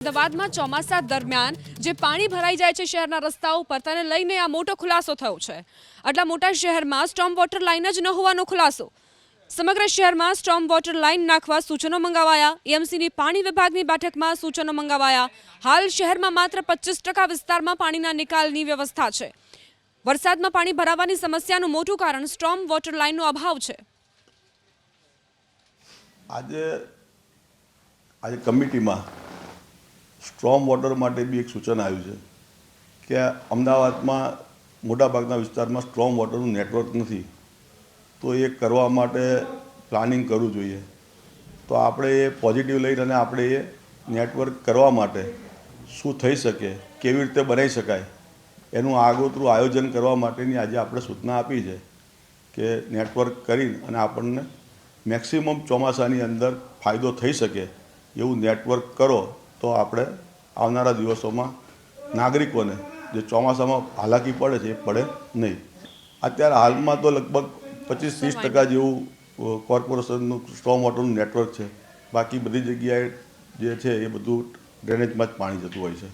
અમદાવાદમાં ચોમાસા દરમિયાન જે પાણી ભરાઈ જાય છે શહેરના રસ્તાઓ પર તેને લઈને આ મોટો ખુલાસો થયો છે। આટલા મોટા શહેરમાં સ્ટોર્મ વોટર લાઇન જ ન હોવાનો ખુલાસો। સમગ્ર શહેરમાં સ્ટોર્મ વોટર લાઇન નાખવા સૂચનો મંગાવાયા। એએમસીની પાણી વિભાગની બેઠકમાં સૂચનો મંગાવાયા। હાલ શહેરમાં માત્ર 25% વિસ્તારમાં પાણીના નિકાલની વ્યવસ્થા છે। વરસાદમાં પાણી ભરાવાની સમસ્યાનું મોટું કારણ સ્ટોર્મ વોટર લાઇનનો અભાવ છે। આજે કમિટીમાં સ્ટ્રોમ વોટર માટે બી એક સૂચન આવ્યું છે કે અમદાવાદમાં મોટાભાગના વિસ્તારમાં સ્ટ્રોમ વોટરનું નેટવર્ક નથી, તો એ કરવા માટે પ્લાનિંગ કરવું જોઈએ। તો આપણે એ પોઝિટિવ લઈને અને આપણે એ નેટવર્ક કરવા માટે શું થઈ શકે, કેવી રીતે બનાવી શકાય, એનું આગોતરું આયોજન કરવા માટેની આજે આપણે સૂચના આપી છે કે નેટવર્ક કરી અને આપણને મેક્સિમમ ચોમાસાની અંદર ફાયદો થઈ શકે એવું નેટવર્ક કરો તો આપણે આવનારા દિવસોમાં નાગરિકોને જે ચોમાસામાં હાલાકી પડે છે એ પડે નહીં। અત્યારે હાલમાં તો લગભગ 25-30% જેવું કોર્પોરેશનનું સ્ટ્રોમ વોટરનું નેટવર્ક છે, બાકી બધી જગ્યાએ જે છે એ બધું ડ્રેનેજમાં જ પાણી જતું હોય છે।